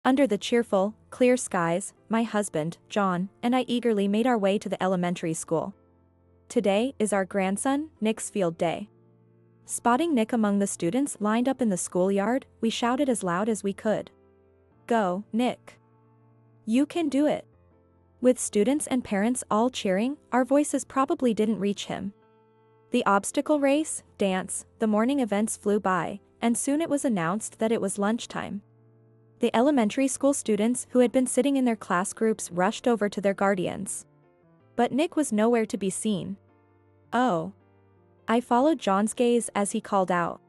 Under the cheerful, clear skies, my husband, John, and I eagerly made our way to the elementary school. Today is our grandson, Nick's field day. Spotting Nick among the students lined up in the schoolyard, we shouted as loud as we could. "Go, Nick! You can do it!" With students and parents all cheering, our voices probably didn't reach him. The obstacle race, dance, the morning events flew by, and soon it was announced that it was lunchtime. The elementary school students who had been sitting in their class groups rushed over to their guardians. But Nick was nowhere to be seen. "Oh." I followed John's gaze as he called out.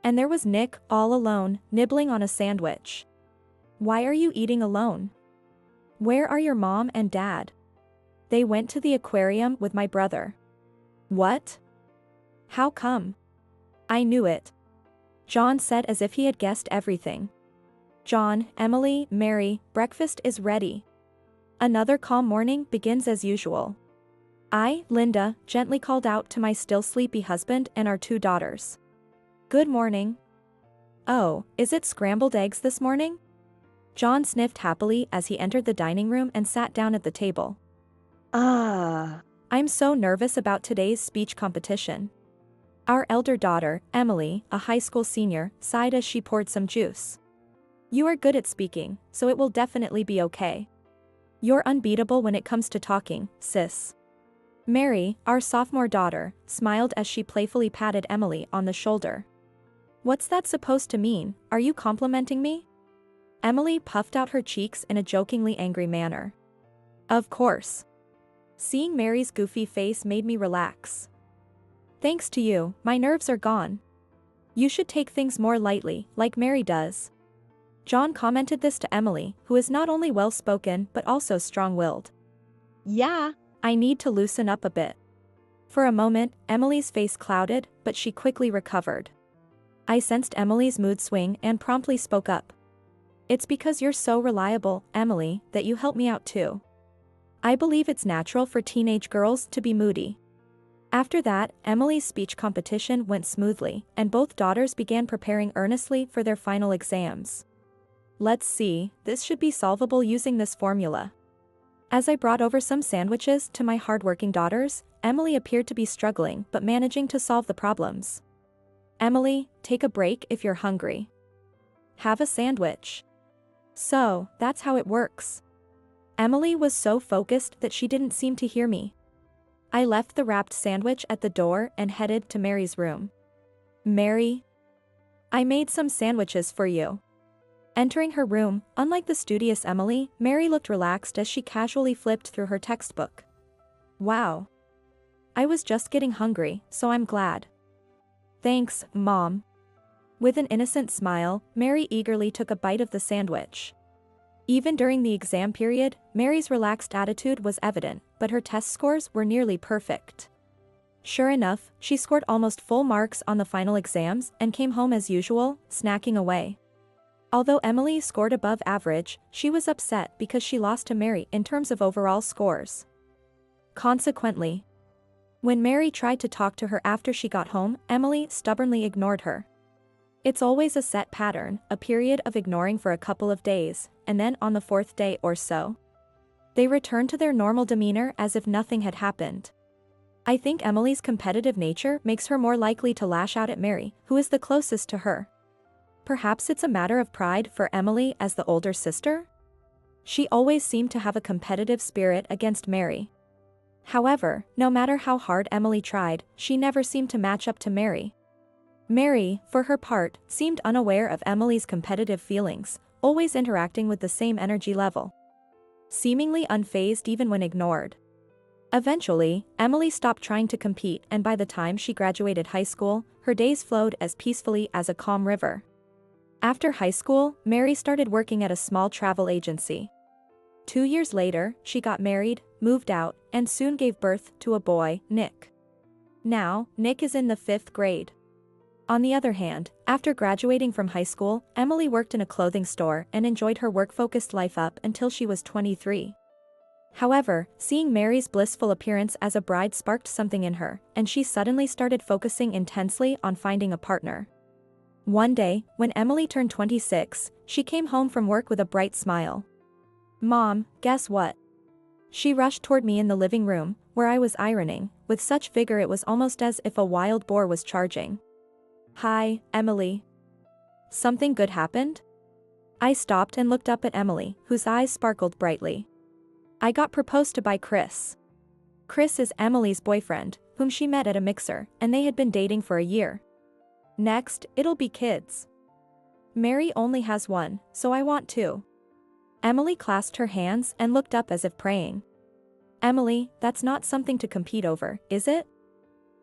And there was Nick, all alone, nibbling on a sandwich. "Why are you eating alone? Where are your mom and dad?" "They went to the aquarium with my brother." "What? How come?" "I knew it," John said as if he had guessed everything. "John, Emily, Mary, breakfast is ready." Another calm morning begins as usual. I, Linda, gently called out to my still sleepy husband and our 2 daughters. "Good morning." "Oh, is it scrambled eggs this morning?" John sniffed happily as he entered the dining room and sat down at the table. I'm so nervous about today's speech competition." Our elder daughter, Emily, a high school senior, sighed as she poured some juice. "You are good at speaking, so it will definitely be okay. You're unbeatable when it comes to talking, sis." Mary, our sophomore daughter, smiled as she playfully patted Emily on the shoulder. "What's that supposed to mean? Are you complimenting me?" Emily puffed out her cheeks in a jokingly angry manner. "Of course." Seeing Mary's goofy face made me relax. "Thanks to you, my nerves are gone. You should take things more lightly, like Mary does." John commented this to Emily, who is not only well-spoken but also strong-willed. "Yeah, I need to loosen up a bit." For a moment, Emily's face clouded, but she quickly recovered. I sensed Emily's mood swing and promptly spoke up. "It's because you're so reliable, Emily, that you help me out too. I believe it's natural for teenage girls to be moody." After that, Emily's speech competition went smoothly, and both daughters began preparing earnestly for their final exams. "Let's see, this should be solvable using this formula." As I brought over some sandwiches to my hardworking daughters, Emily appeared to be struggling but managing to solve the problems. "Emily, take a break if you're hungry. Have a sandwich." "So, that's how it works." Emily was so focused that she didn't seem to hear me. I left the wrapped sandwich at the door and headed to Mary's room. "Mary, I made some sandwiches for you." Entering her room, unlike the studious Emily, Mary looked relaxed as she casually flipped through her textbook. "Wow. I was just getting hungry, so I'm glad." "Thanks, Mom." With an innocent smile, Mary eagerly took a bite of the sandwich. Even during the exam period, Mary's relaxed attitude was evident, but her test scores were nearly perfect. Sure enough, she scored almost full marks on the final exams and came home as usual, snacking away. Although Emily scored above average, she was upset because she lost to Mary in terms of overall scores. Consequently, when Mary tried to talk to her after she got home, Emily stubbornly ignored her. It's always a set pattern, a period of ignoring for a couple of days, and then on the 4th day or so, they return to their normal demeanor as if nothing had happened. I think Emily's competitive nature makes her more likely to lash out at Mary, who is the closest to her. Perhaps it's a matter of pride for Emily as the older sister? She always seemed to have a competitive spirit against Mary. However, no matter how hard Emily tried, she never seemed to match up to Mary. Mary, for her part, seemed unaware of Emily's competitive feelings, always interacting with the same energy level. Seemingly unfazed even when ignored. Eventually, Emily stopped trying to compete, and by the time she graduated high school, her days flowed as peacefully as a calm river. After high school, Mary started working at a small travel agency. 2 years later, she got married, moved out, and soon gave birth to a boy, Nick. Now, Nick is in the 5th grade. On the other hand, after graduating from high school, Emily worked in a clothing store and enjoyed her work-focused life up until she was 23. However, seeing Mary's blissful appearance as a bride sparked something in her, and she suddenly started focusing intensely on finding a partner. One day, when Emily turned 26, she came home from work with a bright smile. "Mom, guess what?" She rushed toward me in the living room, where I was ironing, with such vigor it was almost as if a wild boar was charging. "Hi, Emily. Something good happened?" I stopped and looked up at Emily, whose eyes sparkled brightly. "I got proposed to by Chris." Chris is Emily's boyfriend, whom she met at a mixer, and they had been dating for a year. "Next, it'll be kids. Mary only has one, so I want two." Emily clasped her hands and looked up as if praying. "Emily, that's not something to compete over, is it?"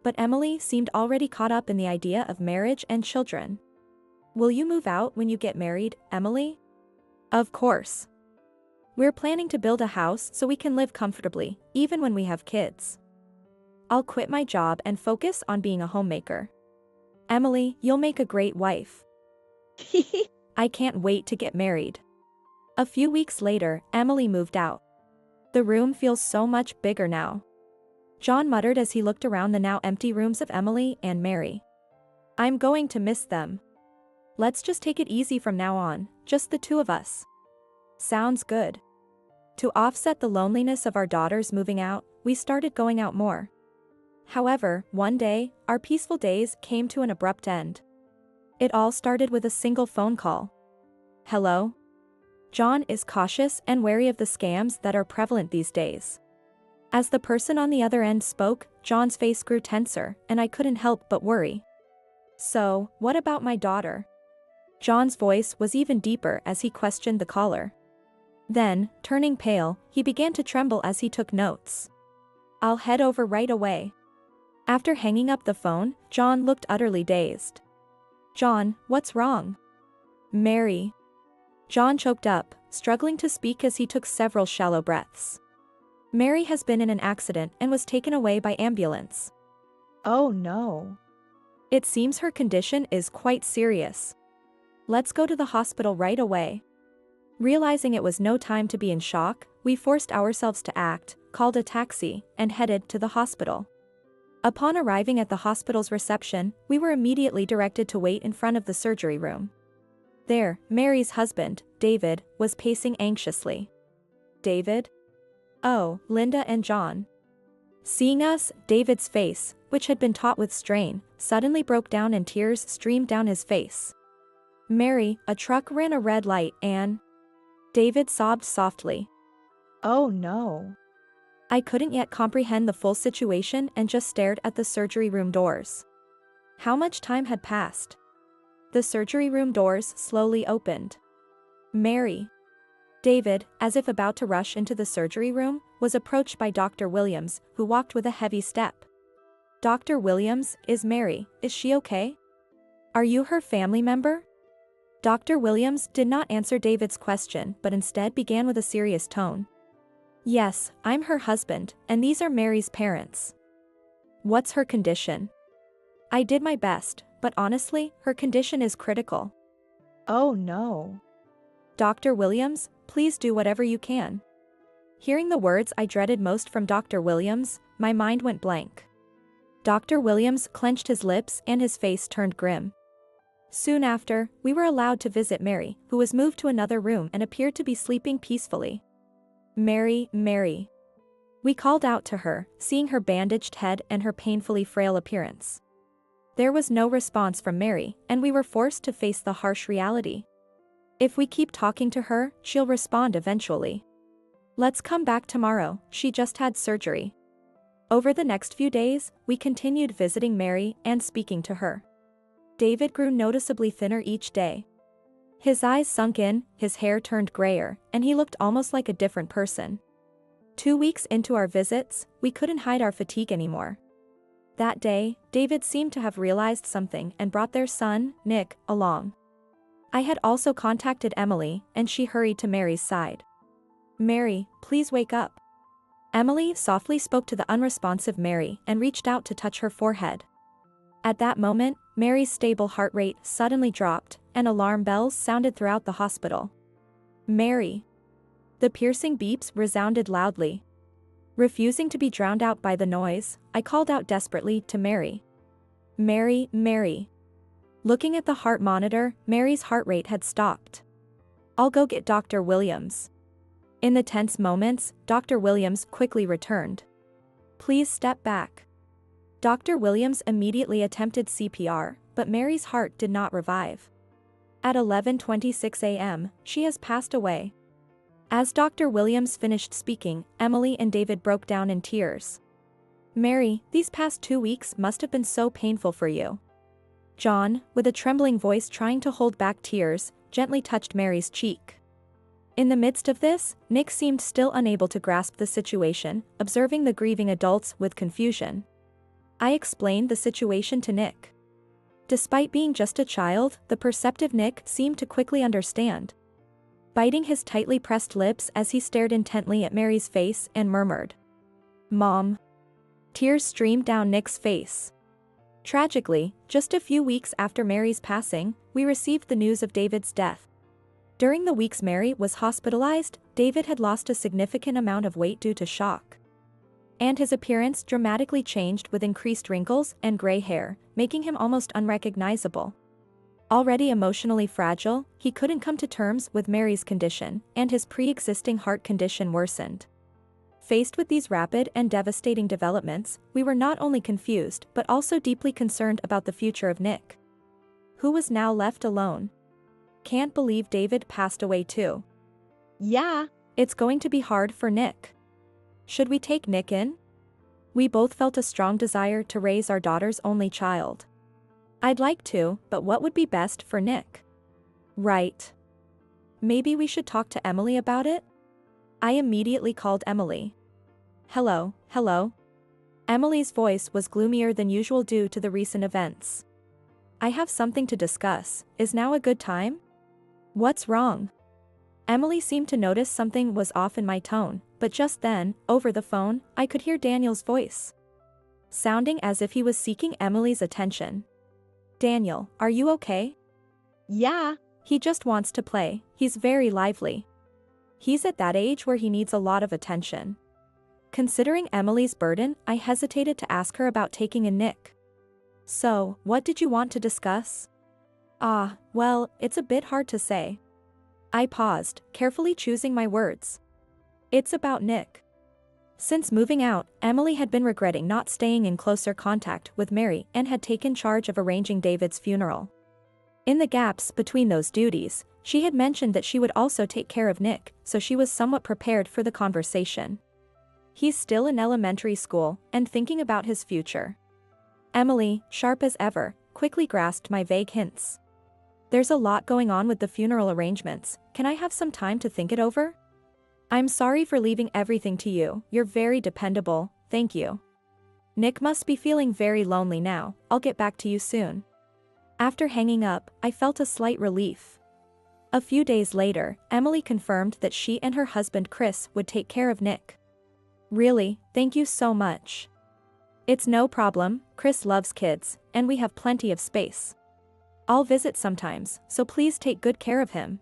But Emily seemed already caught up in the idea of marriage and children. "Will you move out when you get married, Emily?" "Of course. We're planning to build a house so we can live comfortably, even when we have kids. I'll quit my job and focus on being a homemaker. Emily, you'll make a great wife." I can't wait to get married. A few weeks later, Emily moved out. "The room feels so much bigger now," John muttered as he looked around the now empty rooms of Emily and Mary. "I'm going to miss them. Let's just take it easy from now on, just the two of us." "Sounds good." To offset the loneliness of our daughters moving out, we started going out more. However, one day, our peaceful days came to an abrupt end. It all started with a single phone call. "Hello?" John is cautious and wary of the scams that are prevalent these days. As the person on the other end spoke, John's face grew tenser, and I couldn't help but worry. "So, what about my daughter?" John's voice was even deeper as he questioned the caller. Then, turning pale, he began to tremble as he took notes. "I'll head over right away." After hanging up the phone, John looked utterly dazed. "John, what's wrong?" "Mary." John choked up, struggling to speak as he took several shallow breaths. "Mary has been in an accident and was taken away by ambulance." "Oh no. It seems her condition is quite serious. Let's go to the hospital right away." Realizing it was no time to be in shock, we forced ourselves to act, called a taxi, and headed to the hospital. Upon arriving at the hospital's reception, we were immediately directed to wait in front of the surgery room. There, Mary's husband, David, was pacing anxiously. "David?" "Oh, Linda and John." Seeing us, David's face, which had been taut with strain, suddenly broke down and tears streamed down his face. "Mary, a truck ran a red light and..." David sobbed softly. "Oh no." I couldn't yet comprehend the full situation and just stared at the surgery room doors. How much time had passed? The surgery room doors slowly opened. Mary. David, as if about to rush into the surgery room, was approached by Dr. Williams, who walked with a heavy step. "Dr. Williams, is she okay? Are you her family member?" Dr. Williams did not answer David's question but instead began with a serious tone. "Yes, I'm her husband, and these are Mary's parents." "What's her condition?" "I did my best, but honestly, her condition is critical." "Oh no." "Dr. Williams, please do whatever you can." Hearing the words I dreaded most from Dr. Williams, my mind went blank. Dr. Williams clenched his lips and his face turned grim. Soon after, we were allowed to visit Mary, who was moved to another room and appeared to be sleeping peacefully. "Mary, Mary." We called out to her, seeing her bandaged head and her painfully frail appearance. There was no response from Mary, and we were forced to face the harsh reality. If we keep talking to her, she'll respond eventually. "Let's come back tomorrow, she just had surgery." Over the next few days, we continued visiting Mary and speaking to her. David grew noticeably thinner each day. His eyes sunk in, his hair turned grayer, and he looked almost like a different person. 2 weeks into our visits, we couldn't hide our fatigue anymore. That day, David seemed to have realized something and brought their son, Nick, along. I had also contacted Emily, and she hurried to Mary's side. "Mary, please wake up." Emily softly spoke to the unresponsive Mary and reached out to touch her forehead. At that moment, Mary's stable heart rate suddenly dropped, and alarm bells sounded throughout the hospital. "Mary." The piercing beeps resounded loudly. Refusing to be drowned out by the noise, I called out desperately to Mary. "Mary, Mary." Looking at the heart monitor, Mary's heart rate had stopped. "I'll go get Dr. Williams." In the tense moments, Dr. Williams quickly returned. "Please step back." Dr. Williams immediately attempted CPR, but Mary's heart did not revive. At 11:26 a.m., she has passed away. As Dr. Williams finished speaking, Emily and David broke down in tears. "Mary, these past 2 weeks must have been so painful for you." John, with a trembling voice trying to hold back tears, gently touched Mary's cheek. In the midst of this, Nick seemed still unable to grasp the situation, observing the grieving adults with confusion. I explained the situation to Nick. Despite being just a child, the perceptive Nick seemed to quickly understand. Biting his tightly pressed lips as he stared intently at Mary's face and murmured, "Mom." Tears streamed down Nick's face. Tragically, just a few weeks after Mary's passing, we received the news of David's death. During the weeks Mary was hospitalized, David had lost a significant amount of weight due to shock. And his appearance dramatically changed with increased wrinkles and gray hair, making him almost unrecognizable. Already emotionally fragile, he couldn't come to terms with Mary's condition, and his pre-existing heart condition worsened. Faced with these rapid and devastating developments, we were not only confused but also deeply concerned about the future of Nick, who was now left alone. "Can't believe David passed away too." "Yeah, it's going to be hard for Nick. Should we take Nick in?" We both felt a strong desire to raise our daughter's only child. "I'd like to, but what would be best for Nick?" "Right. Maybe we should talk to Emily about it?" I immediately called Emily. Hello. Emily's voice was gloomier than usual due to the recent events. "I have something to discuss. Is now a good time?" "What's wrong?" Emily seemed to notice something was off in my tone, but just then, over the phone, I could hear Daniel's voice, sounding as if he was seeking Emily's attention. "Daniel, are you okay?" "Yeah. He just wants to play. He's very lively. He's at that age where he needs a lot of attention." Considering Emily's burden, I hesitated to ask her about taking in Nick. "So, what did you want to discuss?" Well, it's a bit hard to say." I paused, carefully choosing my words. "It's about Nick." Since moving out, Emily had been regretting not staying in closer contact with Mary and had taken charge of arranging David's funeral. In the gaps between those duties, she had mentioned that she would also take care of Nick, so she was somewhat prepared for the conversation. He's still in elementary school and thinking about his future. Emily, sharp as ever, quickly grasped my vague hints. "There's a lot going on with the funeral arrangements. Can I have some time to think it over?" "I'm sorry for leaving everything to you. You're very dependable, thank you." "Nick must be feeling very lonely now. I'll get back to you soon." After hanging up, I felt a slight relief. A few days later, Emily confirmed that she and her husband Chris would take care of Nick. "Really, thank you so much." "It's no problem, Chris loves kids, and we have plenty of space. I'll visit sometimes, so please take good care of him."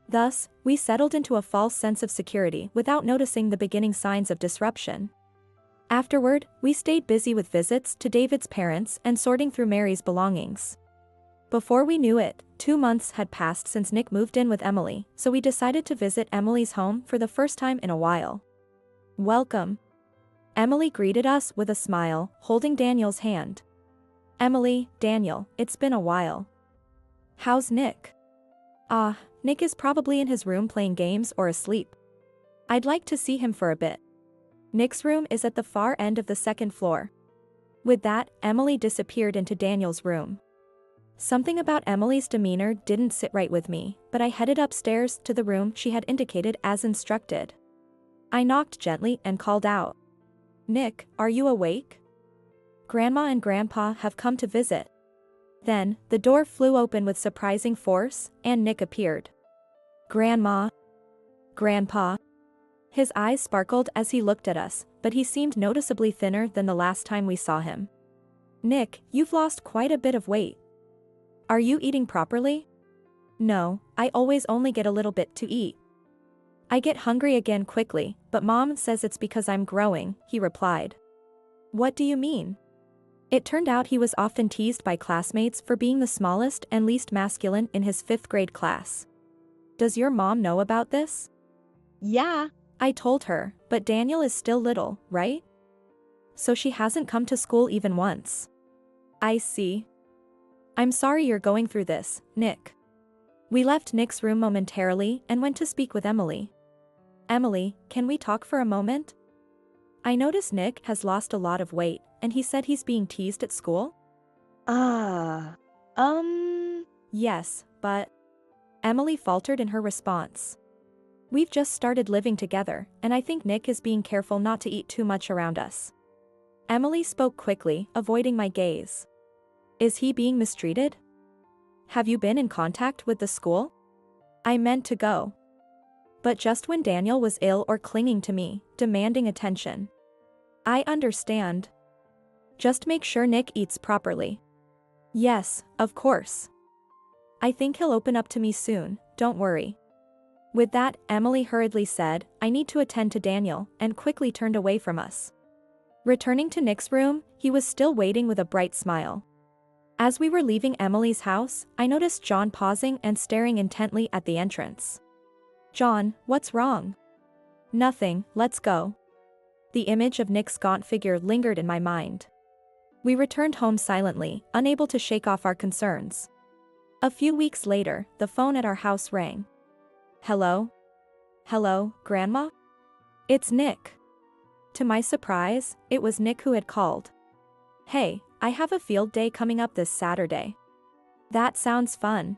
Thus, we settled into a false sense of security without noticing the beginning signs of disruption. Afterward, we stayed busy with visits to David's parents and sorting through Mary's belongings. Before we knew it, 2 months had passed since Nick moved in with Emily, so we decided to visit Emily's home for the first time in a while. "Welcome." Emily greeted us with a smile, holding Daniel's hand. "Emily, Daniel, it's been a while. How's Nick?" Nick is probably in his room playing games or asleep. I'd like to see him for a bit." Nick's room is at the far end of the 2nd floor. With that, Emily disappeared into Daniel's room. Something about Emily's demeanor didn't sit right with me, but I headed upstairs to the room she had indicated as instructed. I knocked gently and called out, "Nick, are you awake? Grandma and Grandpa have come to visit." Then, the door flew open with surprising force, and Nick appeared. "Grandma? Grandpa?" His eyes sparkled as he looked at us, but he seemed noticeably thinner than the last time we saw him. "Nick, you've lost quite a bit of weight. Are you eating properly?" "No, I always only get a little bit to eat. I get hungry again quickly, but Mom says it's because I'm growing," he replied. "What do you mean?" It turned out he was often teased by classmates for being the smallest and least masculine in his 5th grade class. Does your mom know about this? Yeah. I told her, but Daniel is still little, right? So she hasn't come to school even once. I see. I'm sorry you're going through this, Nick. We left Nick's room momentarily and went to speak with Emily. Emily, can we talk for a moment? I notice Nick has lost a lot of weight, and he said he's being teased at school? Ah. Yes, but... Emily faltered in her response. We've just started living together, and I think Nick is being careful not to eat too much around us. Emily spoke quickly, avoiding my gaze. Is he being mistreated? Have you been in contact with the school? I meant to go. But just when Daniel was ill or clinging to me, demanding attention. I understand. Just make sure Nick eats properly. Yes, of course. I think he'll open up to me soon, don't worry. With that, Emily hurriedly said, I need to attend to Daniel, and quickly turned away from us. Returning to Nick's room, he was still waiting with a bright smile. As we were leaving Emily's house, I noticed John pausing and staring intently at the entrance. John, what's wrong? Nothing, let's go. The image of Nick's gaunt figure lingered in my mind. We returned home silently, unable to shake off our concerns. A few weeks later, the phone at our house rang. Hello? Hello, Grandma? It's Nick. To my surprise, it was Nick who had called. Hey, I have a field day coming up this Saturday. That sounds fun.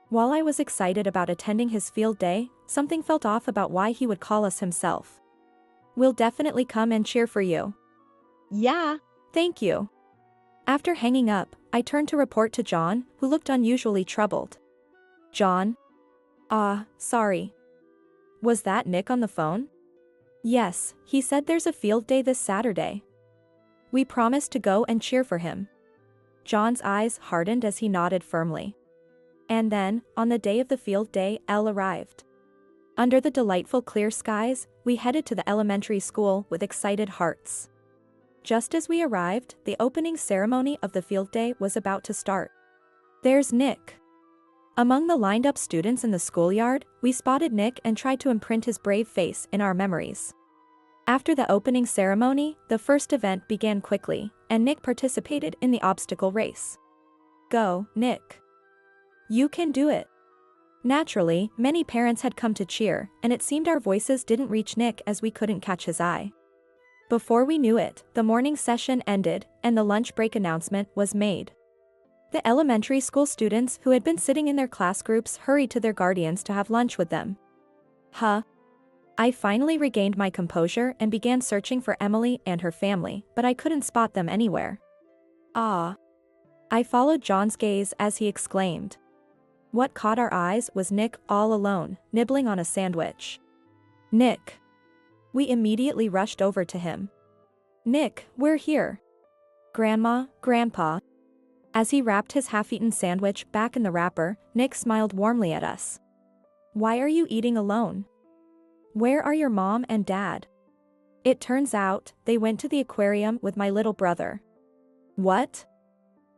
While I was excited about attending his field day, something felt off about why he would call us himself. We'll definitely come and cheer for you. Yeah. Thank you. After hanging up, I turned to report to John, who looked unusually troubled. John? Sorry. Was that Nick on the phone? Yes, he said there's a field day this Saturday. We promised to go and cheer for him. John's eyes hardened as he nodded firmly. And then, on the day of the field day, Elle arrived. Under the delightful clear skies, we headed to the elementary school with excited hearts. Just as we arrived, the opening ceremony of the field day was about to start. There's Nick. Among the lined-up students in the schoolyard, we spotted Nick and tried to imprint his brave face in our memories. After the opening ceremony, the first event began quickly, and Nick participated in the obstacle race. Go, Nick. You can do it. Naturally, many parents had come to cheer, and it seemed our voices didn't reach Nick as we couldn't catch his eye. Before we knew it, the morning session ended, and the lunch break announcement was made. The elementary school students who had been sitting in their class groups hurried to their guardians to have lunch with them. I finally regained my composure and began searching for Emily and her family, but I couldn't spot them anywhere. I followed John's gaze as he exclaimed. What caught our eyes was Nick all alone, nibbling on a sandwich. Nick. We immediately rushed over to him. Nick, we're here. Grandma, Grandpa. As he wrapped his half-eaten sandwich back in the wrapper, Nick smiled warmly at us. Why are you eating alone? Where are your mom and dad? It turns out, they went to the aquarium with my little brother. What?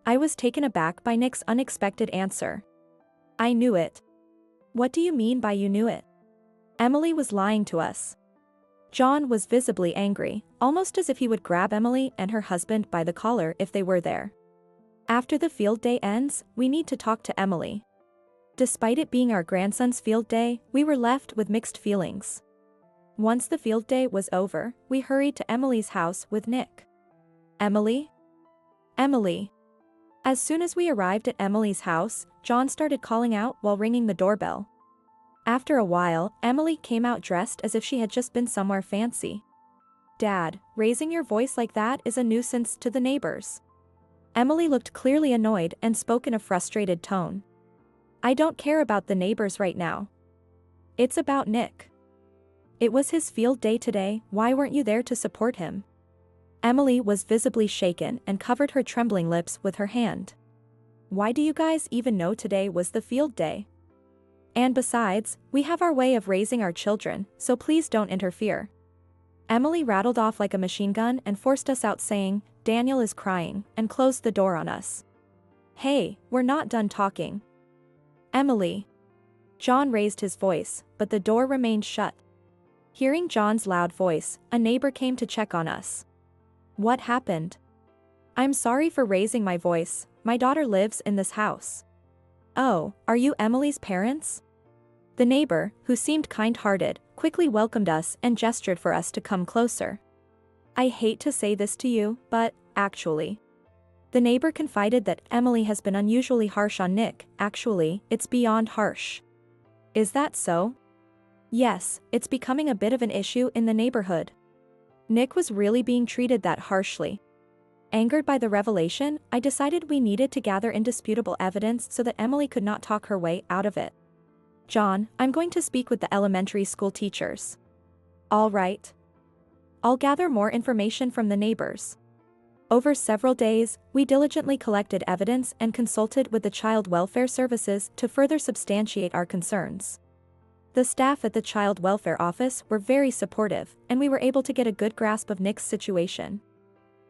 I was taken aback by Nick's unexpected answer. I knew it. What do you mean by you knew it? Emily was lying to us. John was visibly angry, almost as if he would grab Emily and her husband by the collar if they were there. After the field day ends, we need to talk to Emily. Despite it being our grandson's field day, we were left with mixed feelings. Once the field day was over, we hurried to Emily's house with Nick. Emily? Emily. As soon as we arrived at Emily's house, John started calling out while ringing the doorbell. After a while, Emily came out dressed as if she had just been somewhere fancy. Dad, raising your voice like that is a nuisance to the neighbors. Emily looked clearly annoyed and spoke in a frustrated tone. I don't care about the neighbors right now. It's about Nick. It was his field day today, why weren't you there to support him? Emily was visibly shaken and covered her trembling lips with her hand. Why do you guys even know today was the field day? And besides, we have our way of raising our children, so please don't interfere. Emily rattled off like a machine gun and forced us out saying, "Daniel is crying," and closed the door on us. "Hey, we're not done talking." "Emily." John raised his voice, but the door remained shut. Hearing John's loud voice, a neighbor came to check on us. "What happened?" "I'm sorry for raising my voice, my daughter lives in this house." "Oh, are you Emily's parents?" The neighbor, who seemed kind-hearted, quickly welcomed us and gestured for us to come closer. "I hate to say this to you, but, actually." The neighbor confided that Emily has been unusually harsh on Nick. "Actually, it's beyond harsh." "Is that so?" "Yes, it's becoming a bit of an issue in the neighborhood." Nick was really being treated that harshly. Angered by the revelation, I decided we needed to gather indisputable evidence so that Emily could not talk her way out of it. "John, I'm going to speak with the elementary school teachers." "All right. I'll gather more information from the neighbors." Over several days, we diligently collected evidence and consulted with the Child Welfare Services to further substantiate our concerns. The staff at the Child Welfare Office were very supportive, and we were able to get a good grasp of Nick's situation.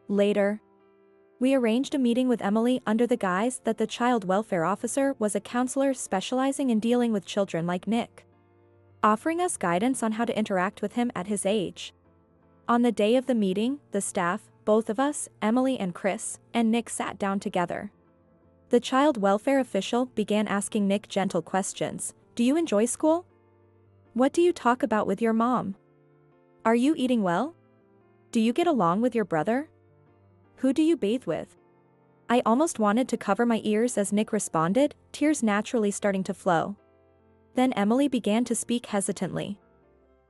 Later, we arranged a meeting with Emily under the guise that the child welfare officer was a counselor specializing in dealing with children like Nick, offering us guidance on how to interact with him at his age. On the day of the meeting, the staff, both of us, Emily and Chris, and Nick sat down together. The child welfare official began asking Nick gentle questions. "Do you enjoy school? What do you talk about with your mom? Are you eating well? Do you get along with your brother? Who do you bathe with?" I almost wanted to cover my ears as Nick responded, tears naturally starting to flow. Then Emily began to speak hesitantly.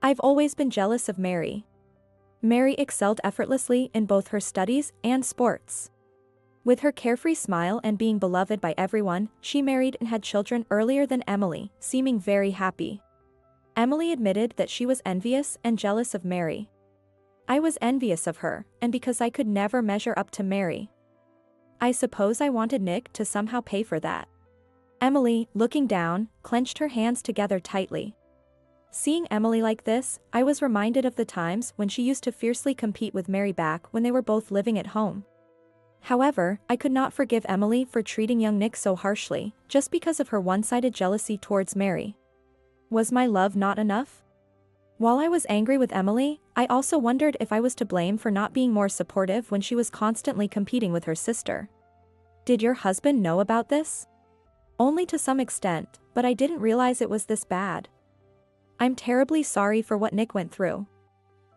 "I've always been jealous of Mary. Mary excelled effortlessly in both her studies and sports. With her carefree smile and being beloved by everyone, she married and had children earlier than Emily, seeming very happy." Emily admitted that she was envious and jealous of Mary. "I was envious of her, and because I could never measure up to Mary. I suppose I wanted Nick to somehow pay for that." Emily, looking down, clenched her hands together tightly. Seeing Emily like this, I was reminded of the times when she used to fiercely compete with Mary back when they were both living at home. However, I could not forgive Emily for treating young Nick so harshly, just because of her one-sided jealousy towards Mary. Was my love not enough? While I was angry with Emily, I also wondered if I was to blame for not being more supportive when she was constantly competing with her sister. "Did your husband know about this?" "Only to some extent, but I didn't realize it was this bad. I'm terribly sorry for what Nick went through."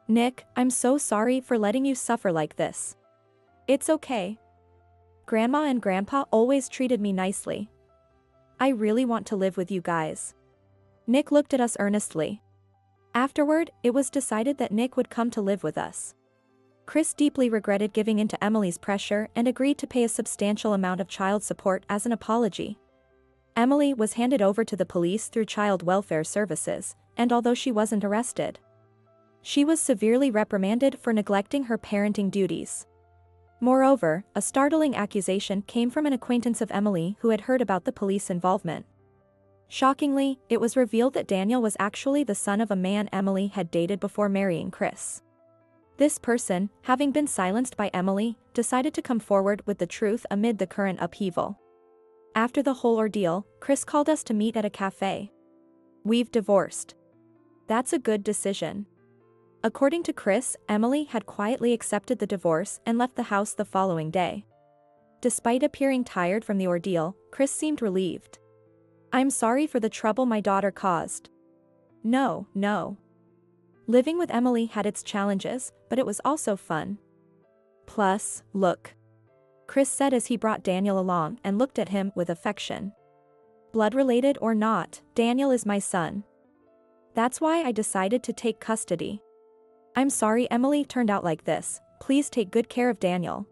"Nick, I'm so sorry for letting you suffer like this." "It's okay. Grandma and Grandpa always treated me nicely. I really want to live with you guys." Nick looked at us earnestly. Afterward, it was decided that Nick would come to live with us. Chris deeply regretted giving in to Emily's pressure and agreed to pay a substantial amount of child support as an apology. Emily was handed over to the police through Child Welfare Services, and although she wasn't arrested, she was severely reprimanded for neglecting her parenting duties. Moreover, a startling accusation came from an acquaintance of Emily who had heard about the police involvement. Shockingly, it was revealed that Daniel was actually the son of a man Emily had dated before marrying Chris. This person, having been silenced by Emily, decided to come forward with the truth amid the current upheaval. After the whole ordeal, Chris called us to meet at a cafe. "We've divorced." "That's a good decision." According to Chris, Emily had quietly accepted the divorce and left the house the following day. Despite appearing tired from the ordeal, Chris seemed relieved. "I'm sorry for the trouble my daughter caused." No. Living with Emily had its challenges, but it was also fun. "Plus, look," Chris said as he brought Daniel along and looked at him with affection. "Blood-related or not, Daniel is my son. That's why I decided to take custody." "I'm sorry Emily turned out like this, please take good care of Daniel."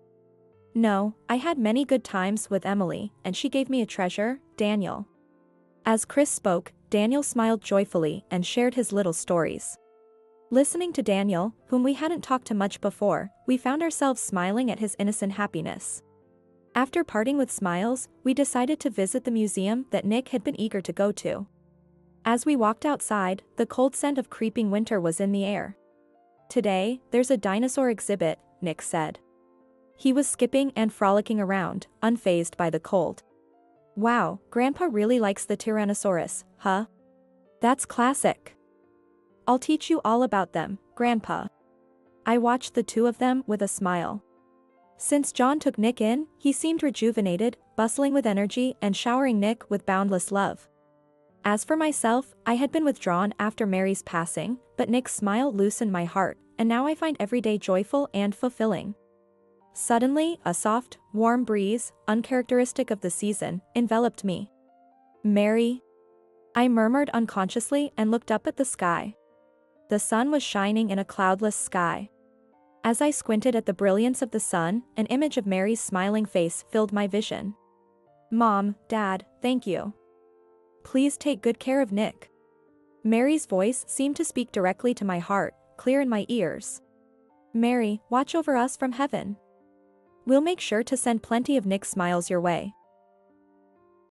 "No, I had many good times with Emily, and she gave me a treasure, Daniel." As Chris spoke, Daniel smiled joyfully and shared his little stories. Listening to Daniel, whom we hadn't talked to much before, we found ourselves smiling at his innocent happiness. After parting with smiles, we decided to visit the museum that Nick had been eager to go to. As we walked outside, the cold scent of creeping winter was in the air. Today, there's a dinosaur exhibit, Nick said. He was skipping and frolicking around, unfazed by the cold. Wow, Grandpa really likes the Tyrannosaurus, huh? That's classic. I'll teach you all about them, Grandpa. I watched the two of them with a smile. Since John took Nick in, he seemed rejuvenated, bustling with energy and showering Nick with boundless love. As for myself, I had been withdrawn after Mary's passing, but Nick's smile loosened my heart, and now I find every day joyful and fulfilling. Suddenly, a soft, warm breeze, uncharacteristic of the season, enveloped me. Mary? I murmured unconsciously and looked up at the sky. The sun was shining in a cloudless sky. As I squinted at the brilliance of the sun, an image of Mary's smiling face filled my vision. Mom, Dad, thank you. Please take good care of Nick. Mary's voice seemed to speak directly to my heart, clear in my ears. Mary, watch over us from heaven. We'll make sure to send plenty of Nick smiles your way.